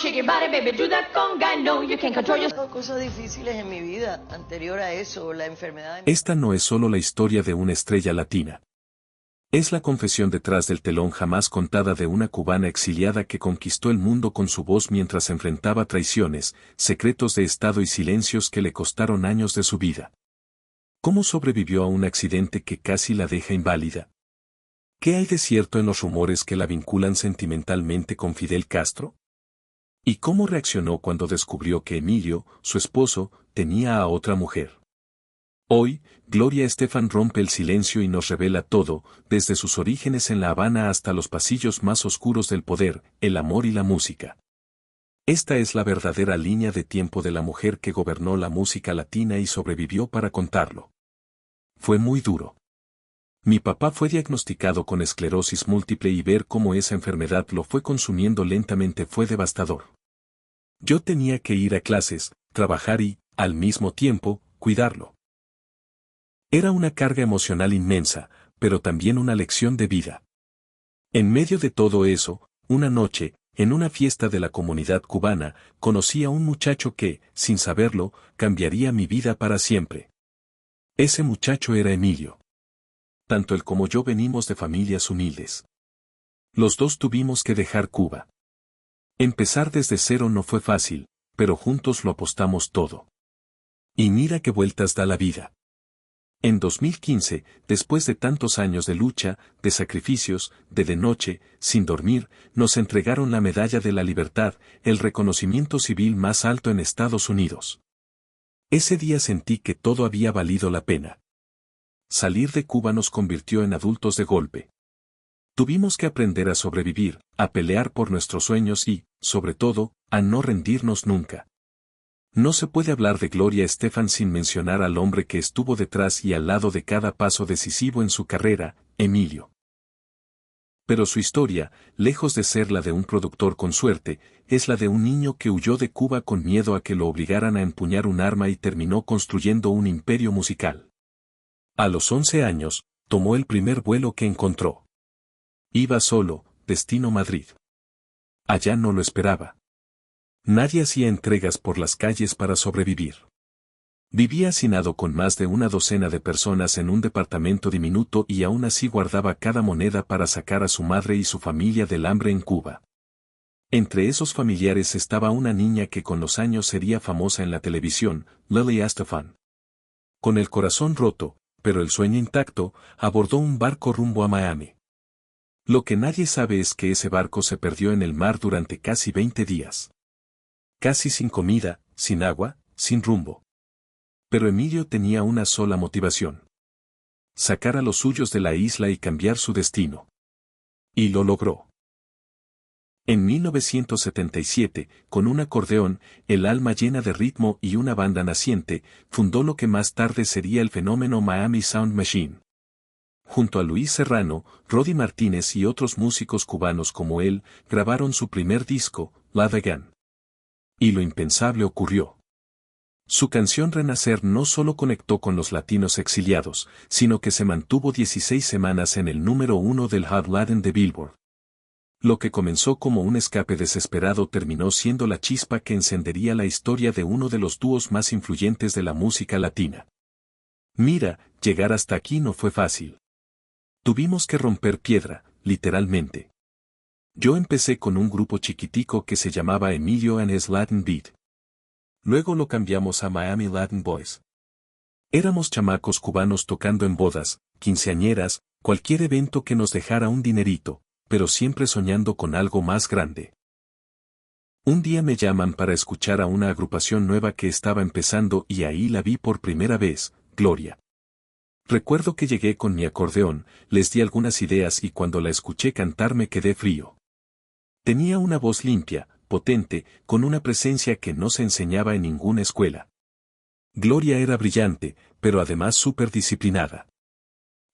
shake your body, baby, do that conga. No, you can't control yourself. Cosas difíciles en mi vida anterior a eso, la enfermedad de mi... Esta no es solo la historia de una estrella latina. Es la confesión detrás del telón jamás contada de una cubana exiliada que conquistó el mundo con su voz mientras enfrentaba traiciones, secretos de estado y silencios que le costaron años de su vida. ¿Cómo sobrevivió a un accidente que casi la deja inválida? ¿Qué hay de cierto en los rumores que la vinculan sentimentalmente con Fidel Castro? ¿Y cómo reaccionó cuando descubrió que Emilio, su esposo, tenía a otra mujer? Hoy, Gloria Estefan rompe el silencio y nos revela todo, desde sus orígenes en La Habana hasta los pasillos más oscuros del poder, el amor y la música. Esta es la verdadera línea de tiempo de la mujer que gobernó la música latina y sobrevivió para contarlo. Fue muy duro. Mi papá fue diagnosticado con esclerosis múltiple y ver cómo esa enfermedad lo fue consumiendo lentamente fue devastador. Yo tenía que ir a clases, trabajar y, al mismo tiempo, cuidarlo. Era una carga emocional inmensa, pero también una lección de vida. En medio de todo eso, una noche, en una fiesta de la comunidad cubana, conocí a un muchacho que, sin saberlo, cambiaría mi vida para siempre. Ese muchacho era Emilio. Tanto él como yo venimos de familias humildes. Los dos tuvimos que dejar Cuba. Empezar desde cero no fue fácil, pero juntos lo apostamos todo. Y mira qué vueltas da la vida. En 2015, después de tantos años de lucha, de sacrificios, de noche, sin dormir, nos entregaron la Medalla de la Libertad, el reconocimiento civil más alto en Estados Unidos. Ese día sentí que todo había valido la pena. Salir de Cuba nos convirtió en adultos de golpe. Tuvimos que aprender a sobrevivir, a pelear por nuestros sueños y, sobre todo, a no rendirnos nunca. No se puede hablar de Gloria Estefan sin mencionar al hombre que estuvo detrás y al lado de cada paso decisivo en su carrera, Emilio. Pero su historia, lejos de ser la de un productor con suerte, es la de un niño que huyó de Cuba con miedo a que lo obligaran a empuñar un arma y terminó construyendo un imperio musical. A los 11 años, tomó el primer vuelo que encontró. Iba solo, destino Madrid. Allá no lo esperaba. Nadie hacía entregas por las calles para sobrevivir. Vivía hacinado con más de una docena de personas en un departamento diminuto y aún así guardaba cada moneda para sacar a su madre y su familia del hambre en Cuba. Entre esos familiares estaba una niña que con los años sería famosa en la televisión, Lily Estefan. Con el corazón roto, pero el sueño intacto, abordó un barco rumbo a Miami. Lo que nadie sabe es que ese barco se perdió en el mar durante casi 20 días. Casi sin comida, sin agua, sin rumbo. Pero Emilio tenía una sola motivación. Sacar a los suyos de la isla y cambiar su destino. Y lo logró. En 1977, con un acordeón, el alma llena de ritmo y una banda naciente, fundó lo que más tarde sería el fenómeno Miami Sound Machine. Junto a Luis Serrano, Rody Martínez y otros músicos cubanos como él, grabaron su primer disco, Love Again. Y lo impensable ocurrió. Su canción Renacer no solo conectó con los latinos exiliados, sino que se mantuvo 16 semanas en el número 1 del Hot Latin de Billboard. Lo que comenzó como un escape desesperado terminó siendo la chispa que encendería la historia de uno de los dúos más influyentes de la música latina. Mira, llegar hasta aquí no fue fácil. Tuvimos que romper piedra, literalmente. Yo empecé con un grupo chiquitico que se llamaba Emilio and his Latin Beat. Luego lo cambiamos a Miami Latin Boys. Éramos chamacos cubanos tocando en bodas, quinceañeras, cualquier evento que nos dejara un dinerito, pero siempre soñando con algo más grande. Un día me llaman para escuchar a una agrupación nueva que estaba empezando y ahí la vi por primera vez, Gloria. Recuerdo que llegué con mi acordeón, les di algunas ideas y cuando la escuché cantar me quedé frío. Tenía una voz limpia, potente, con una presencia que no se enseñaba en ninguna escuela. Gloria era brillante, pero además súper disciplinada.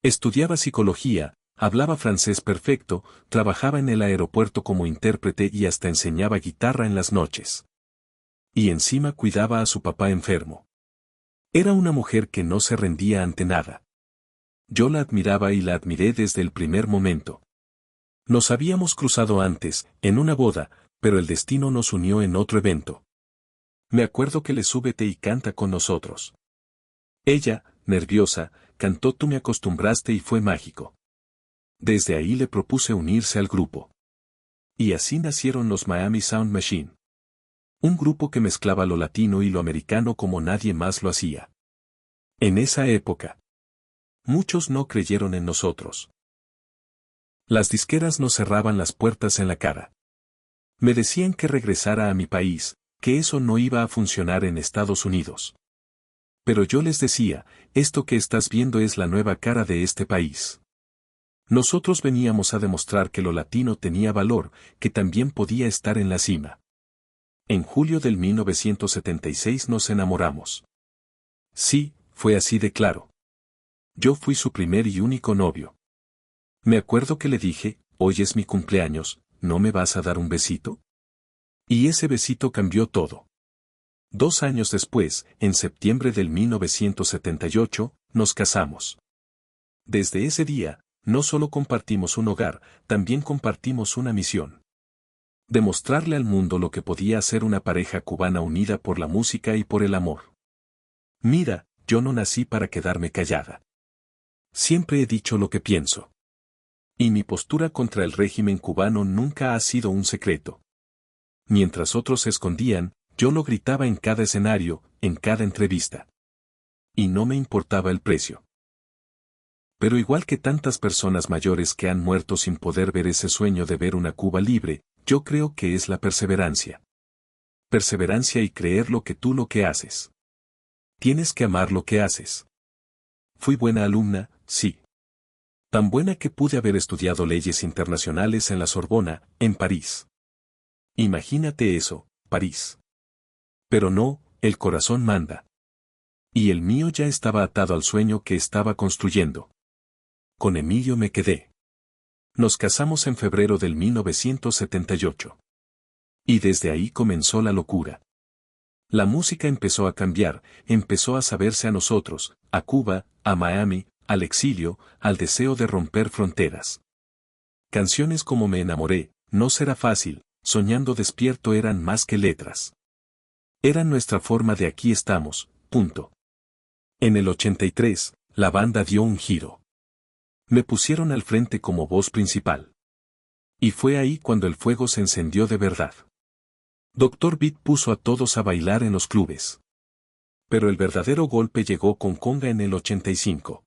Estudiaba psicología, hablaba francés perfecto, trabajaba en el aeropuerto como intérprete y hasta enseñaba guitarra en las noches. Y encima cuidaba a su papá enfermo. Era una mujer que no se rendía ante nada. Yo la admiraba y la admiré desde el primer momento. Nos habíamos cruzado antes, en una boda, Pero el destino nos unió en otro evento. Me acuerdo que le súbete y canta con nosotros. Ella, nerviosa, cantó Tú me acostumbraste y fue mágico. Desde ahí le propuse unirse al grupo. Y así nacieron los Miami Sound Machine. Un grupo que mezclaba lo latino y lo americano como nadie más lo hacía. En esa época, muchos no creyeron en nosotros. Las disqueras nos cerraban las puertas en la cara. Me decían que regresara a mi país, que eso no iba a funcionar en Estados Unidos. Pero yo les decía, esto que estás viendo es la nueva cara de este país. Nosotros veníamos a demostrar que lo latino tenía valor, que también podía estar en la cima. En julio del 1976 nos enamoramos. Sí, fue así de claro. Yo fui su primer y único novio. Me acuerdo que le dije, hoy es mi cumpleaños, ¿no me vas a dar un besito? Y ese besito cambió todo. 2 años después, en septiembre del 1978, nos casamos. Desde ese día, no solo compartimos un hogar, también compartimos una misión. Demostrarle al mundo lo que podía hacer una pareja cubana unida por la música y por el amor. Mira, yo no nací para quedarme callada. Siempre he dicho lo que pienso. Y mi postura contra el régimen cubano nunca ha sido un secreto. Mientras otros se escondían, yo lo gritaba en cada escenario, en cada entrevista. Y no me importaba el precio. Pero igual que tantas personas mayores que han muerto sin poder ver ese sueño de ver una Cuba libre, yo creo que es la perseverancia. Perseverancia y creer lo que haces. Tienes que amar lo que haces. Fui buena alumna, sí. Tan buena que pude haber estudiado leyes internacionales en la Sorbona, en París. Imagínate eso, París. Pero no, el corazón manda. Y el mío ya estaba atado al sueño que estaba construyendo. Con Emilio me quedé. Nos casamos en febrero del 1978. Y desde ahí comenzó la locura. La música empezó a cambiar, empezó a saberse a nosotros, a Cuba, a Miami, al exilio, al deseo de romper fronteras. Canciones como Me enamoré, No será fácil, Soñando despierto eran más que letras. Eran nuestra forma de aquí estamos, punto. En el 83, la banda dio un giro. Me pusieron al frente como voz principal. Y fue ahí cuando el fuego se encendió de verdad. Dr. Beat puso a todos a bailar en los clubes. Pero el verdadero golpe llegó con Conga en el 85.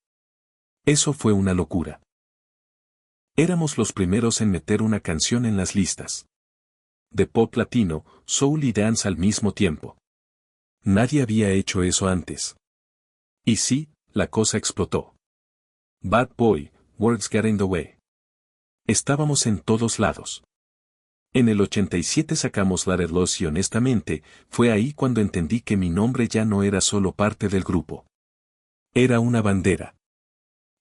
Eso fue una locura. Éramos los primeros en meter una canción en las listas. De pop latino, soul y dance al mismo tiempo. Nadie había hecho eso antes. Y sí, la cosa explotó. Bad Boy, Words Get in the Way. Estábamos en todos lados. En el 87 sacamos Let It Loose y honestamente, fue ahí cuando entendí que mi nombre ya no era solo parte del grupo. Era una bandera.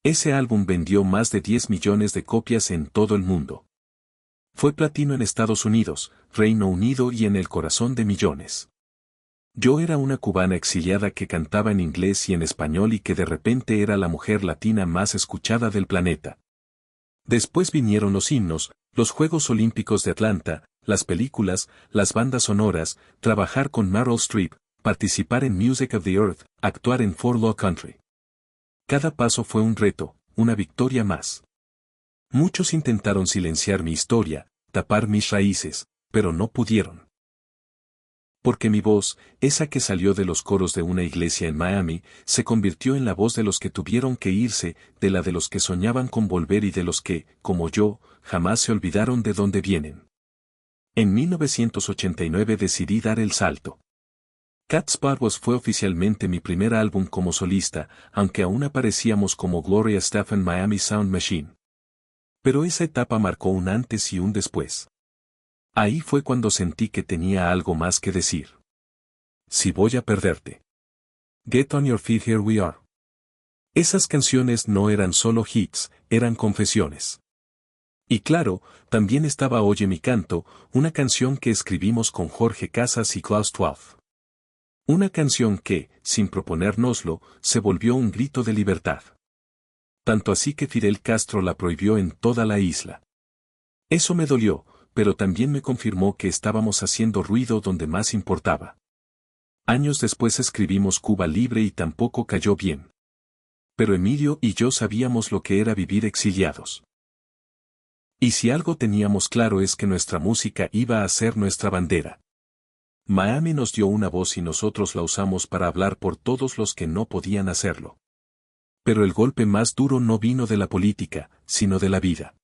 Ese álbum vendió más de 10 millones de copias en todo el mundo. Fue platino en Estados Unidos, Reino Unido y en el corazón de millones. Yo era una cubana exiliada que cantaba en inglés y en español y que de repente era la mujer latina más escuchada del planeta. Después vinieron los himnos, los Juegos Olímpicos de Atlanta, las películas, las bandas sonoras, trabajar con Meryl Streep, participar en Music of the Earth, actuar en For Law Country. Cada paso fue un reto, una victoria más. Muchos intentaron silenciar mi historia, tapar mis raíces, pero no pudieron. Porque mi voz, esa que salió de los coros de una iglesia en Miami, se convirtió en la voz de los que tuvieron que irse, de la de los que soñaban con volver y de los que, como yo, jamás se olvidaron de dónde vienen. En 1989 decidí dar el salto. Cat Sparrows fue oficialmente mi primer álbum como solista, aunque aún aparecíamos como Gloria Estefan Miami Sound Machine. Pero esa etapa marcó un antes y un después. Ahí fue cuando sentí que tenía algo más que decir. Si voy a perderte. Get on your feet, here we are. Esas canciones no eran solo hits, eran confesiones. Y claro, también estaba Oye mi canto, una canción que escribimos con Jorge Casas y Klaus Twelve. Una canción que, sin proponérnoslo, se volvió un grito de libertad. Tanto así que Fidel Castro la prohibió en toda la isla. Eso me dolió, pero también me confirmó que estábamos haciendo ruido donde más importaba. Años después escribimos Cuba Libre y tampoco cayó bien. Pero Emilio y yo sabíamos lo que era vivir exiliados. Y si algo teníamos claro es que nuestra música iba a ser nuestra bandera. Miami nos dio una voz y nosotros la usamos para hablar por todos los que no podían hacerlo. Pero el golpe más duro no vino de la política, sino de la vida.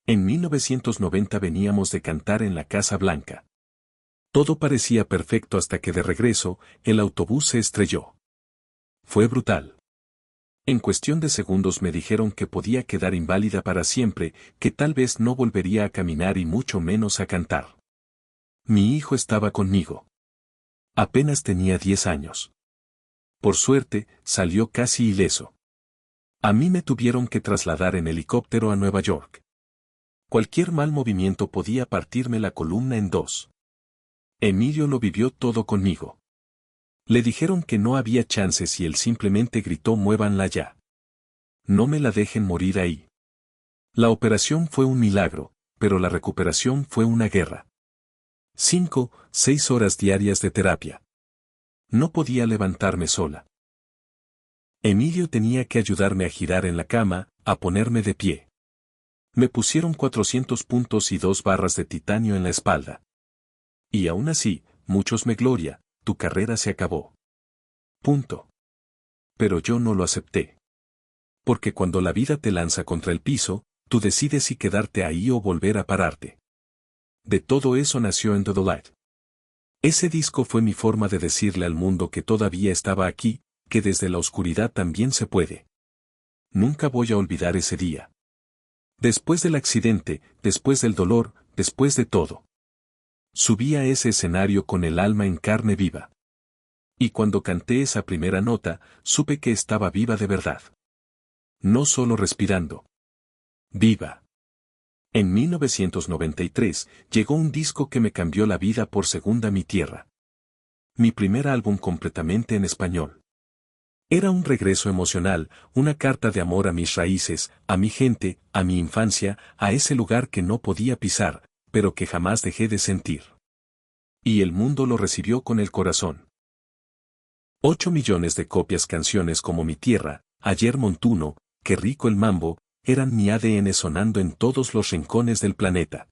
En 1990 veníamos de cantar en la Casa Blanca. Todo parecía perfecto hasta que de regreso, el autobús se estrelló. Fue brutal. En cuestión de segundos me dijeron que podía quedar inválida para siempre, que tal vez no volvería a caminar y mucho menos a cantar. Mi hijo estaba conmigo. Apenas tenía 10 años. Por suerte, salió casi ileso. A mí me tuvieron que trasladar en helicóptero a Nueva York. Cualquier mal movimiento podía partirme la columna en dos. Emilio lo vivió todo conmigo. Le dijeron que no había chances y él simplemente gritó muévanla ya. No me la dejen morir ahí. La operación fue un milagro, pero la recuperación fue una guerra. 5, 6 horas diarias de terapia. No podía levantarme sola. Emilio tenía que ayudarme a girar en la cama, a ponerme de pie. Me pusieron 400 puntos y 2 barras de titanio en la espalda. Y aún así, muchos me gloria, tu carrera se acabó. Punto. Pero yo no lo acepté. Porque cuando la vida te lanza contra el piso, tú decides si quedarte ahí o volver a pararte. De todo eso nació Into the Light. Ese disco fue mi forma de decirle al mundo que todavía estaba aquí, que desde la oscuridad también se puede. Nunca voy a olvidar ese día. Después del accidente, después del dolor, después de todo. Subí a ese escenario con el alma en carne viva. Y cuando canté esa primera nota, supe que estaba viva de verdad. No solo respirando. Viva. En 1993, llegó un disco que me cambió la vida por segunda mi tierra. Mi primer álbum completamente en español. Era un regreso emocional, una carta de amor a mis raíces, a mi gente, a mi infancia, a ese lugar que no podía pisar, pero que jamás dejé de sentir. Y el mundo lo recibió con el corazón. 8 millones de copias canciones como Mi Tierra, Ayer Montuno, Qué rico el mambo, eran mi ADN sonando en todos los rincones del planeta.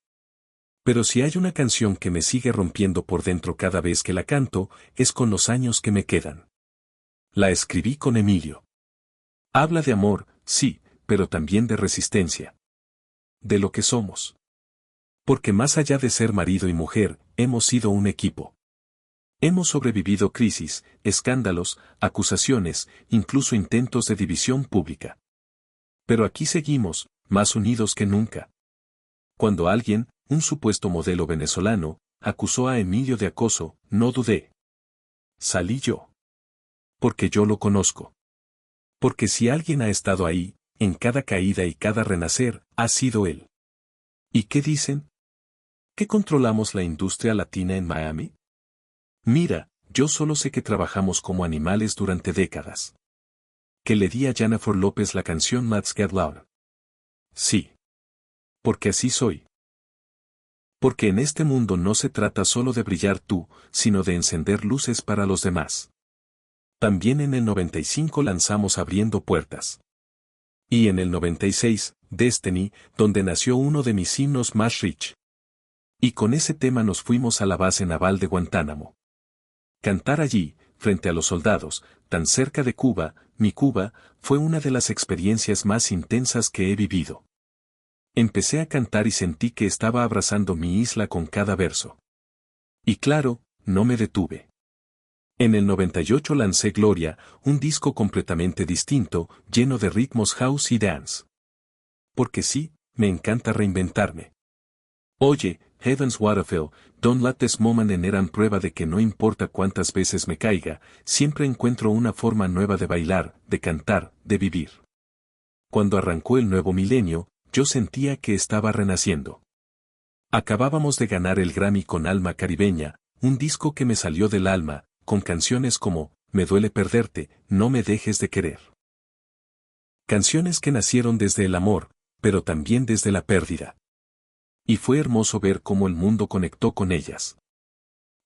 Pero si hay una canción que me sigue rompiendo por dentro cada vez que la canto, es Con los años que me quedan. La escribí con Emilio. Habla de amor, sí, pero también de resistencia. De lo que somos. Porque más allá de ser marido y mujer, hemos sido un equipo. Hemos sobrevivido crisis, escándalos, acusaciones, incluso intentos de división pública. Pero aquí seguimos, más unidos que nunca. Cuando alguien, un supuesto modelo venezolano, acusó a Emilio de acoso, no dudé. Salí yo. Porque yo lo conozco. Porque si alguien ha estado ahí, en cada caída y cada renacer, ha sido él. ¿Y qué dicen? ¿Que controlamos la industria latina en Miami? Mira, yo solo sé que trabajamos como animales durante décadas. Que le di a Jennifer López la canción Let's Get Loud. Sí. Porque así soy. Porque en este mundo no se trata solo de brillar tú, sino de encender luces para los demás. También en el 95 lanzamos Abriendo Puertas. Y en el 96, Destiny, donde nació uno de mis himnos más rich. Y con ese tema nos fuimos a la base naval de Guantánamo. Cantar allí, frente a los soldados, tan cerca de Cuba, mi Cuba, fue una de las experiencias más intensas que he vivido. Empecé a cantar y sentí que estaba abrazando mi isla con cada verso. Y claro, no me detuve. En el 98 lancé Gloria, un disco completamente distinto, lleno de ritmos house y dance. Porque sí, me encanta reinventarme. Oye, Heaven's Waterfall, Don't Let This Moment eran prueba de que no importa cuántas veces me caiga, siempre encuentro una forma nueva de bailar, de cantar, de vivir. Cuando arrancó el nuevo milenio, yo sentía que estaba renaciendo. Acabábamos de ganar el Grammy con Alma Caribeña, un disco que me salió del alma, con canciones como, Me duele perderte, No me dejes de querer. Canciones que nacieron desde el amor, pero también desde la pérdida. Y fue hermoso ver cómo el mundo conectó con ellas.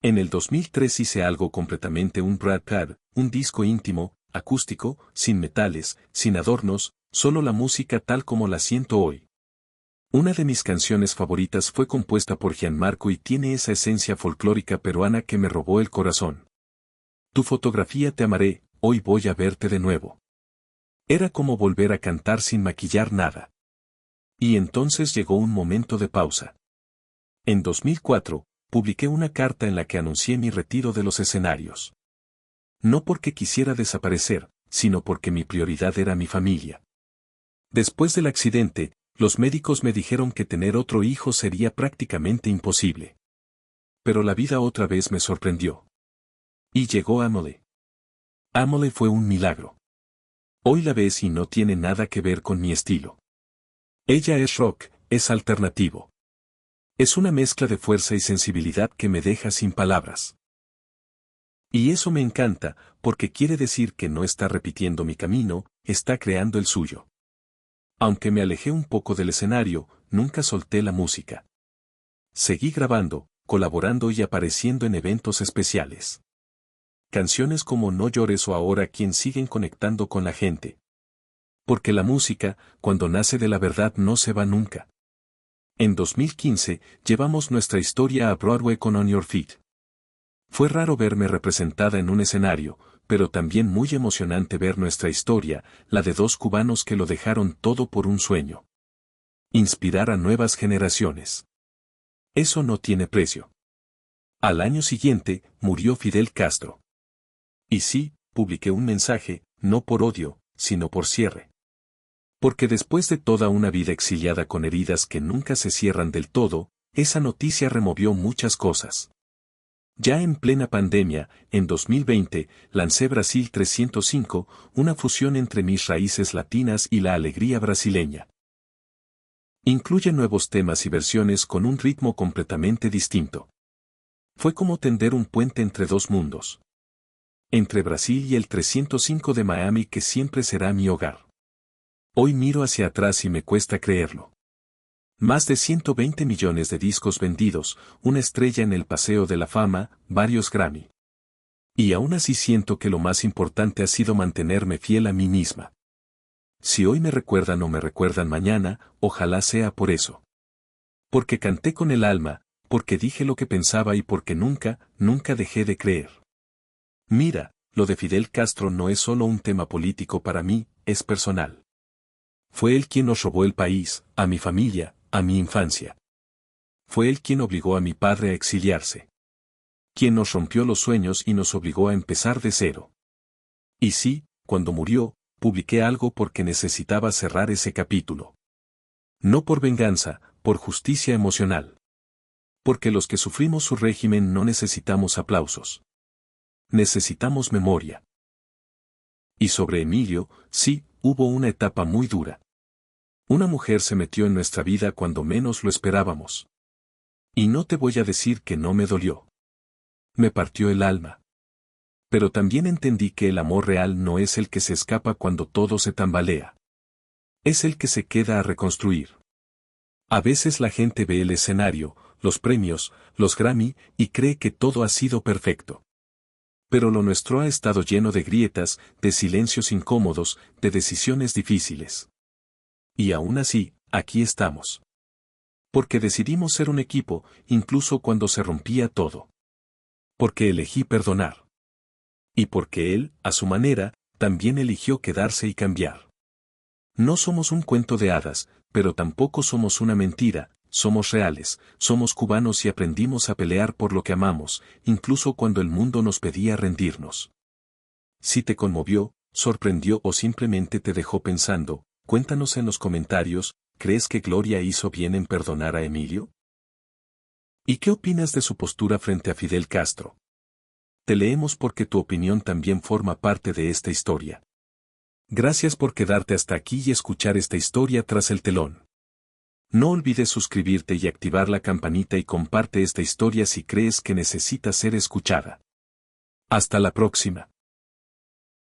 En el 2003 hice algo completamente un broadcast, un disco íntimo, acústico, sin metales, sin adornos, solo la música tal como la siento hoy. Una de mis canciones favoritas fue compuesta por Gianmarco y tiene esa esencia folclórica peruana que me robó el corazón. Tu fotografía te amaré, hoy voy a verte de nuevo. Era como volver a cantar sin maquillar nada. Y entonces llegó un momento de pausa. En 2004, publiqué una carta en la que anuncié mi retiro de los escenarios. No porque quisiera desaparecer, sino porque mi prioridad era mi familia. Después del accidente, los médicos me dijeron que tener otro hijo sería prácticamente imposible. Pero la vida otra vez me sorprendió. Y llegó Amelie. Amelie fue un milagro. Hoy la ves y no tiene nada que ver con mi estilo. Ella es rock, es alternativo. Es una mezcla de fuerza y sensibilidad que me deja sin palabras. Y eso me encanta, porque quiere decir que no está repitiendo mi camino, está creando el suyo. Aunque me alejé un poco del escenario, nunca solté la música. Seguí grabando, colaborando y apareciendo en eventos especiales. Canciones como No llores o Ahora quien siguen conectando con la gente. Porque la música, cuando nace de la verdad no se va nunca. En 2015, llevamos nuestra historia a Broadway con On Your Feet. Fue raro verme representada en un escenario, pero también muy emocionante ver nuestra historia, la de dos cubanos que lo dejaron todo por un sueño. Inspirar a nuevas generaciones. Eso no tiene precio. Al año siguiente, murió Fidel Castro. Y sí, publiqué un mensaje, no por odio, sino por cierre. Porque después de toda una vida exiliada con heridas que nunca se cierran del todo, esa noticia removió muchas cosas. Ya en plena pandemia, en 2020, lancé Brasil 305, una fusión entre mis raíces latinas y la alegría brasileña. Incluye nuevos temas y versiones con un ritmo completamente distinto. Fue como tender un puente entre dos mundos. Entre Brasil y el 305 de Miami que siempre será mi hogar. Hoy miro hacia atrás y me cuesta creerlo. Más de 120 millones de discos vendidos, una estrella en el Paseo de la Fama, varios Grammy. Y aún así siento que lo más importante ha sido mantenerme fiel a mí misma. Si hoy me recuerdan o me recuerdan mañana, ojalá sea por eso. Porque canté con el alma, porque dije lo que pensaba y porque nunca, nunca dejé de creer. Mira, lo de Fidel Castro no es solo un tema político para mí, es personal. Fue él quien nos robó el país, a mi familia, a mi infancia. Fue él quien obligó a mi padre a exiliarse. Quien nos rompió los sueños y nos obligó a empezar de cero. Y sí, cuando murió, publiqué algo porque necesitaba cerrar ese capítulo. No por venganza, por justicia emocional. Porque los que sufrimos su régimen no necesitamos aplausos. Necesitamos memoria. Y sobre Emilio, sí, hubo una etapa muy dura. Una mujer se metió en nuestra vida cuando menos lo esperábamos. Y no te voy a decir que no me dolió. Me partió el alma. Pero también entendí que el amor real no es el que se escapa cuando todo se tambalea. Es el que se queda a reconstruir. A veces la gente ve el escenario, los premios, los Grammy, y cree que todo ha sido perfecto. Pero lo nuestro ha estado lleno de grietas, de silencios incómodos, de decisiones difíciles. Y aún así, aquí estamos. Porque decidimos ser un equipo, incluso cuando se rompía todo. Porque elegí perdonar. Y porque él, a su manera, también eligió quedarse y cambiar. No somos un cuento de hadas, pero tampoco somos una mentira, somos reales, somos cubanos y aprendimos a pelear por lo que amamos, incluso cuando el mundo nos pedía rendirnos. Si te conmovió, sorprendió o simplemente te dejó pensando, cuéntanos en los comentarios, ¿crees que Gloria hizo bien en perdonar a Emilio? ¿Y qué opinas de su postura frente a Fidel Castro? Te leemos porque tu opinión también forma parte de esta historia. Gracias por quedarte hasta aquí y escuchar esta historia tras el telón. No olvides suscribirte y activar la campanita y comparte esta historia si crees que necesita ser escuchada. Hasta la próxima.